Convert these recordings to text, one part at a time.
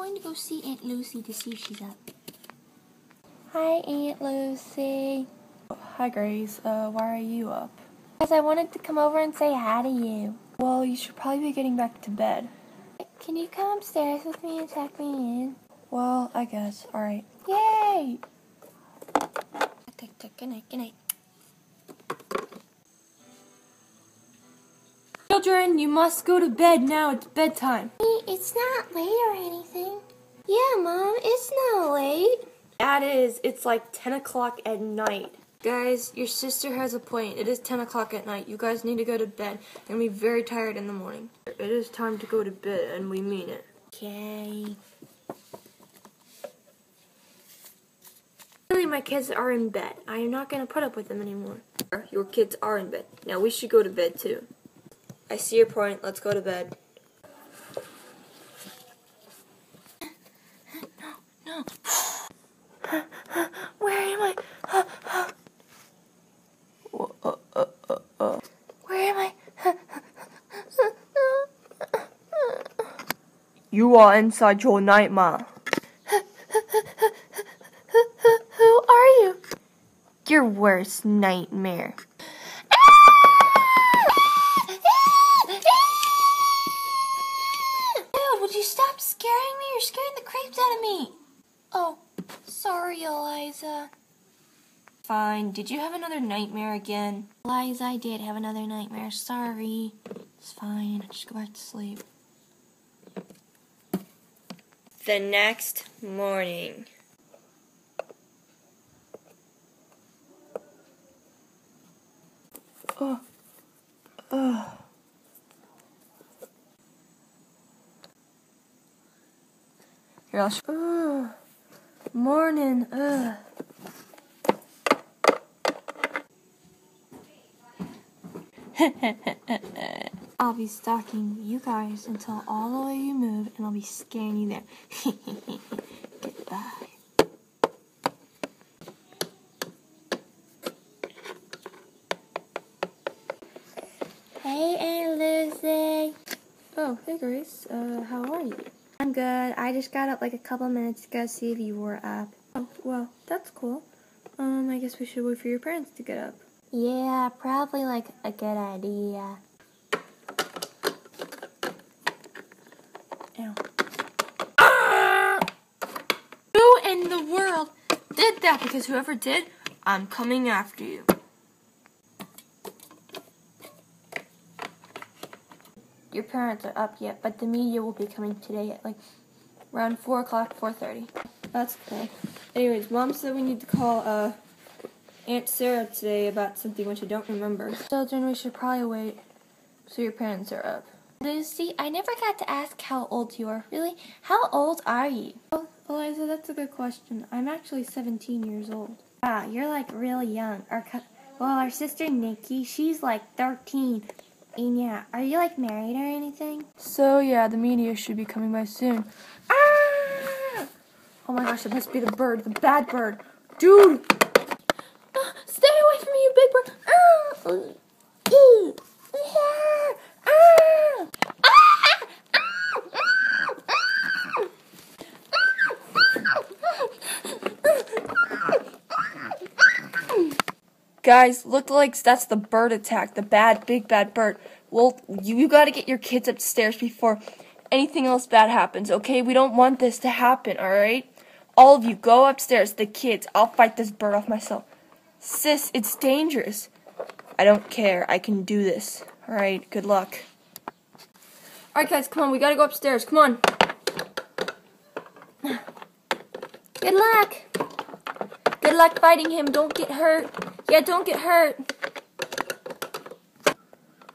going to go see Aunt Lucy to see if she's up. Hi, Aunt Lucy. Hi, Grace. Why are you up? Because I wanted to come over and say hi to you. Well, you should probably be getting back to bed. Can you come upstairs with me and tuck me in? Well, I guess. Alright. Yay! Good night, good night. Children, you must go to bed now. It's bedtime. It's not late or anything. Yeah, Mom, it's not late. That is. It's like 10 o'clock at night. Guys, your sister has a point. It is 10 o'clock at night. You guys need to go to bed. You're going to be very tired in the morning. It is time to go to bed, and we mean it. Okay. Really, my kids are in bed. I am not going to put up with them anymore. Your kids are in bed. Now, we should go to bed, too. I see your point. Let's go to bed. No. Where am I? Where am I? You are inside your nightmare. Who are you? Your worst nightmare. Dude, would you stop scaring me? You're scaring the creeps out of me. Oh, sorry, Eliza. Fine. Did you have another nightmare again? Eliza, I did have another nightmare. Sorry. It's fine. Just go back to sleep. The next morning. Here, I'll morning. I'll be stalking you guys until all the way you move, and I'll be scaring you there. Goodbye. Hey, Aunt Lucy. Oh, hey Grace. How are you? I'm good. I just got up like a couple minutes ago to see if you were up. Oh, well, that's cool. I guess we should wait for your parents to get up. Yeah, probably like a good idea. Ow. Who in the world Did that, because whoever did, I'm coming after you. Your parents are up yet, but the media will be coming today at like around 4 o'clock, 4:30. That's cool. Anyways, Mom said we need to call Aunt Sarah today about something which I don't remember. Children, we should probably wait so your parents are up. Lucy, I never got to ask how old you are. Really? How old are you? Oh, Eliza, that's a good question. I'm actually 17 years old. Wow, you're like really young. Our sister Nikki, she's like 13. And yeah, are you like married or anything? So yeah, the media should be coming by soon. Ah! Oh my gosh, it must be the bird, the bad bird. Dude! Stay away from me, you big bird! Guys, look like that's the bird attack, the big bad bird. Well, you gotta get your kids upstairs before anything else bad happens, okay? We don't want this to happen, alright? All of you, go upstairs, the kids. I'll fight this bird off myself. Sis, it's dangerous. I don't care. I can do this. Alright, good luck. Alright, guys, come on. We gotta go upstairs. Come on. Good luck! Good luck fighting him. Don't get hurt. Yeah, don't get hurt.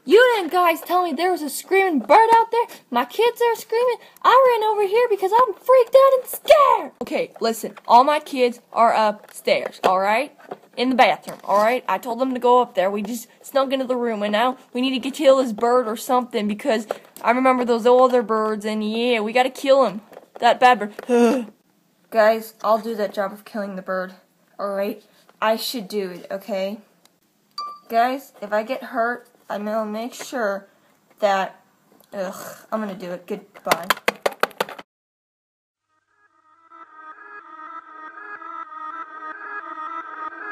You didn't guys tell me there was a screaming bird out there. My kids are screaming. I ran over here because I'm freaked out and scared. Okay, listen. All my kids are upstairs, alright? In the bathroom, alright? I told them to go up there. We just snuck into the room, and now we need to kill this bird or something because I remember those other birds, and yeah, we gotta kill him. That bad bird. Guys, I'll do that job of killing the bird, alright? I should do it, okay? Guys, if I get hurt, I'm gonna make sure that, I'm gonna do it. Goodbye.